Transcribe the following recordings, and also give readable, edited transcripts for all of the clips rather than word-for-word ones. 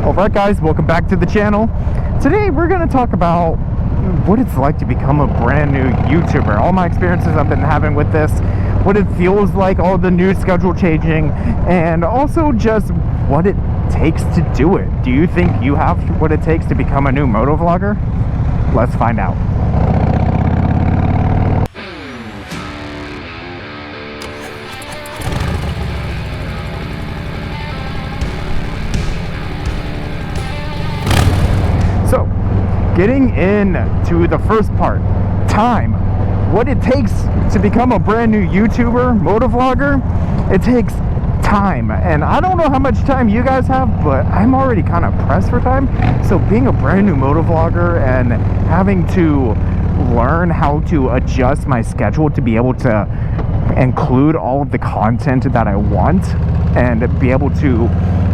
Alright guys, welcome back to the channel. Today we're going to talk about what it's like to become a brand new YouTuber. All my experiences I've been having with this, what it feels like, all the new schedule changing, and also just what it takes to do it. Do you think you have what it takes to become a new motovlogger? Let's find out. So, getting into the first part, time. What it takes to become a brand new YouTuber, motovlogger, it takes time. And I don't know how much time you guys have, but I'm already kind of pressed for time. So being a brand new motovlogger and having to learn how to adjust my schedule to be able to include all of the content that I want and be able to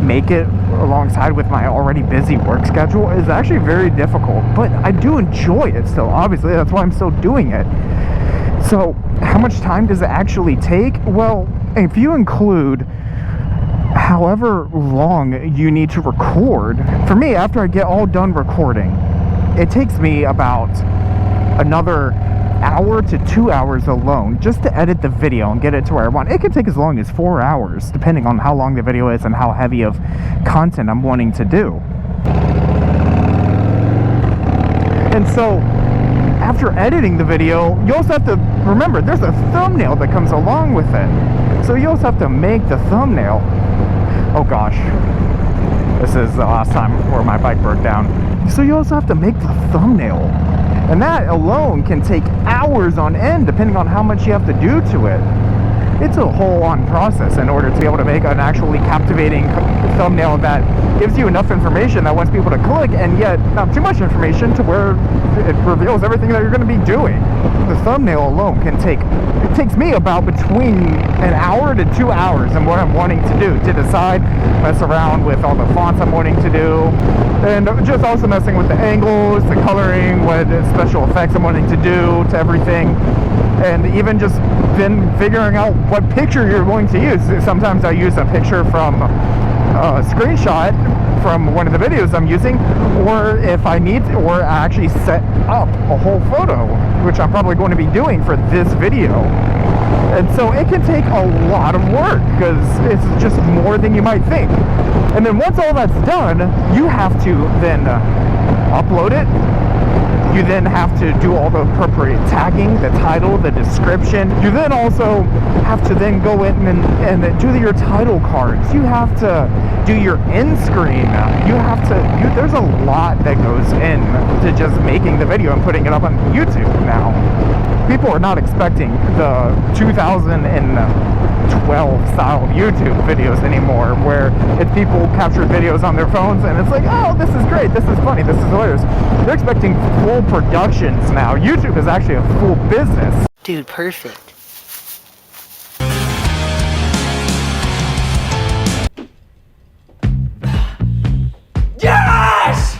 make it alongside with my already busy work schedule is actually very difficult, but I do enjoy it still. Obviously, that's why I'm still doing it. So how much time does it actually take? Well, if you include however long you need to record, for me, after I get all done recording, it takes me about another hour to 2 hours alone just to edit the video and get it to where I want. It can take as long as 4 hours depending on how long the video is and how heavy of content I'm wanting to do. And so after editing the video, you also have to remember there's a thumbnail that comes along with it. So you also have to make the thumbnail. Oh gosh, this is the last time where my bike broke down. So you also have to make the thumbnail. And that alone can take hours on end depending on how much you have to do to it. It's a whole-on process in order to be able to make an actually captivating thumbnail that gives you enough information that wants people to click, and yet not too much information to where it reveals everything that you're going to be doing. The thumbnail alone can take, it takes me about between an hour to 2 hours in what I'm wanting to do, to decide, mess around with all the fonts I'm wanting to do, and just also messing with the angles, the coloring, what special effects I'm wanting to do to everything, and even just then figuring out what picture you're going to use. Sometimes I use a picture from a screenshot from one of the videos I'm using, or if I need to, or I actually set up a whole photo, which I'm probably going to be doing for this video. And so it can take a lot of work because it's just more than you might think. And then once all that's done, you have to then upload it. You then have to do all the appropriate tagging, the title, the description. You then also have to then go in and do your title cards. You have to do your end screen. There's a lot that goes into just making the video and putting it up on YouTube now. People are not expecting the 2012 style of YouTube videos anymore, where it's people capture videos on their phones and it's like, oh, this is great, this is funny, this is hilarious. They're expecting full productions now. YouTube is actually a full business. Dude, perfect. Yes!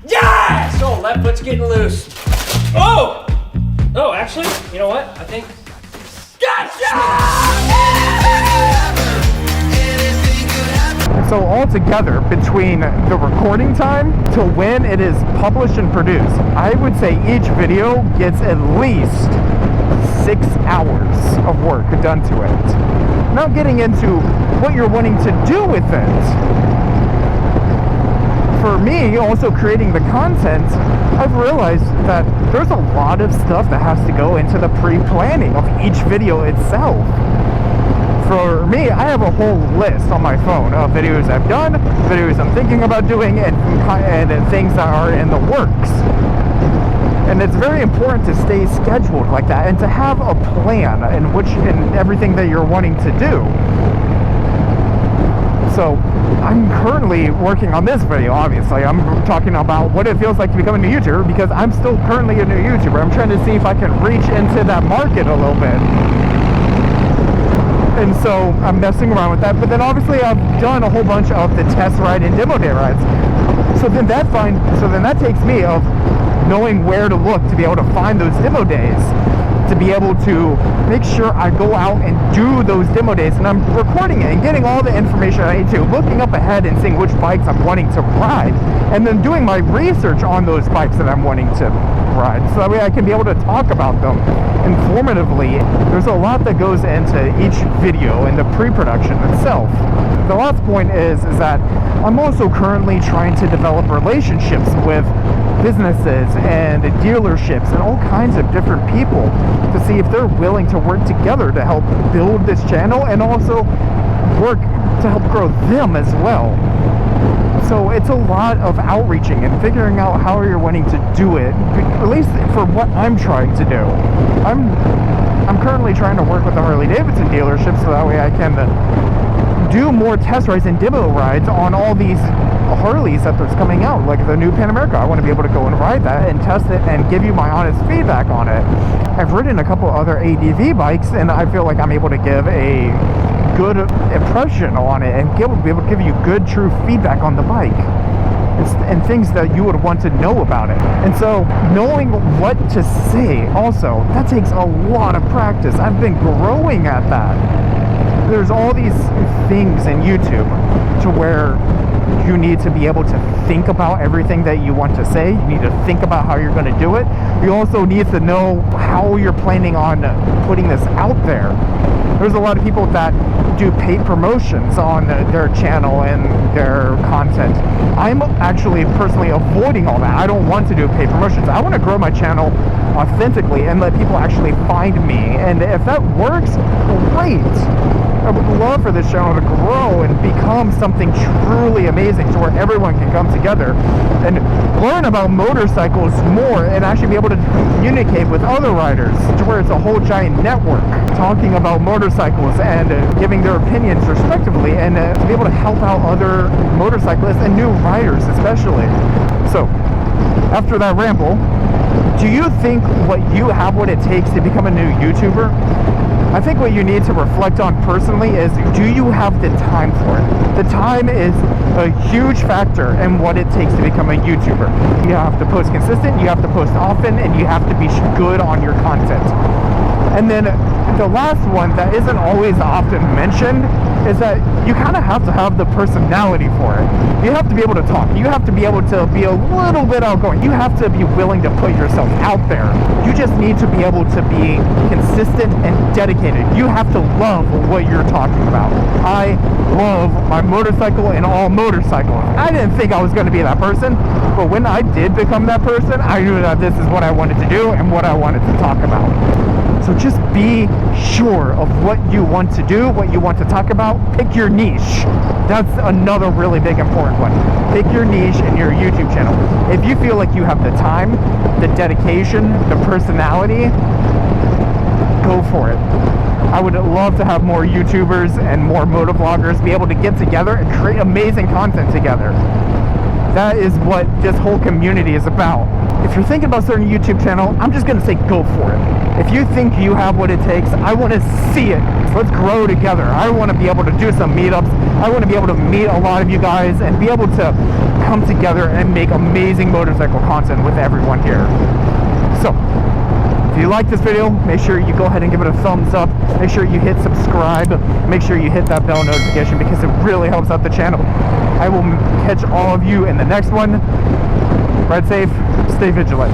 Yes! Oh, left foot's getting loose. Oh! Oh, actually, you know what? I think... Gotcha! So altogether, between the recording time to when it is published and produced, I would say each video gets at least 6 hours of work done to it. Now getting into what you're wanting to do with it. For me, also creating the content, I've realized that there's a lot of stuff that has to go into the pre-planning of each video itself. For me, I have a whole list on my phone of videos I've done, videos I'm thinking about doing, and things that are in the works. And it's very important to stay scheduled like that and to have a plan in everything that you're wanting to do. So I'm currently working on this video, obviously. I'm talking about what it feels like to become a new YouTuber because I'm still currently a new YouTuber. I'm trying to see if I can reach into that market a little bit. And so I'm messing around with that. But then obviously I've done a whole bunch of the test ride and demo day rides. So then that takes me of knowing where to look to be able to find those demo days. to be able to make sure I go out and do those demo days, and I'm recording it and getting all the information I need to, looking up ahead and seeing which bikes I'm wanting to ride, and then doing my research on those bikes that I'm wanting to ride, so that way I can be able to talk about them informatively. There's a lot that goes into each video and the pre-production itself. The last point is that I'm also currently trying to develop relationships with businesses and dealerships and all kinds of different people to see if they're willing to work together to help build this channel and also work to help grow them as well. So it's a lot of outreaching and figuring out how you're wanting to do it, at least for what I'm trying to do. I'm currently trying to work with the Harley-Davidson dealership so that way I can do more test rides and demo rides on all these Harleys that there's coming out, like the new Pan America. I want to be able to go and ride that and test it and give you my honest feedback on it. I've ridden a couple other ADV bikes, and I feel like I'm able to give a good impression on it and be able to give you good, true feedback on the bike and things that you would want to know about it. And so knowing what to say also, that takes a lot of practice. I've been growing at that. There's all these things in YouTube to where you need to be able to think about everything that you want to say. You need to think about how you're going to do it. You also need to know how you're planning on putting this out there. There's a lot of people that do paid promotions on their channel and their content. I'm actually personally avoiding all that. I don't want to do paid promotions. I want to grow my channel authentically and let people actually find me. And if that works, great. I would love for this channel to grow and become something truly amazing to where everyone can come together and learn about motorcycles more and actually be able to communicate with other riders to where it's a whole giant network talking about motorcycles and giving their opinions respectively, and to be able to help out other motorcyclists and new riders especially. So after that ramble, do you think what it takes to become a new YouTuber? I think what you need to reflect on personally is, do you have the time for it? The time is a huge factor in what it takes to become a YouTuber. You have to post consistent, you have to post often, and you have to be good on your content. And then the last one that isn't always often mentioned is that you kind of have to have the personality for it. You have to be able to talk. You have to be able to be a little bit outgoing. You have to be willing to put yourself out there. You just need to be able to be consistent and dedicated. You have to love what you're talking about. I love my motorcycle and all motorcycles. I didn't think I was going to be that person, but when I did become that person, I knew that this is what I wanted to do and what I wanted to talk about. So just be sure of what you want to do, what you want to talk about. Pick your niche. That's another really big important one. Pick your niche in your YouTube channel. If you feel like you have the time, the dedication, the personality, go for it. I would love to have more YouTubers and more motovloggers be able to get together and create amazing content together. That is what this whole community is about. If you're thinking about starting a YouTube channel, I'm just going to say go for it. If you think you have what it takes, I want to see it. Let's grow together. I want to be able to do some meetups. I want to be able to meet a lot of you guys and be able to come together and make amazing motorcycle content with everyone here. So, if you like this video, make sure you go ahead and give it a thumbs up. Make sure you hit subscribe. Make sure you hit that bell notification because it really helps out the channel. I will catch all of you in the next one. Ride safe, stay vigilant.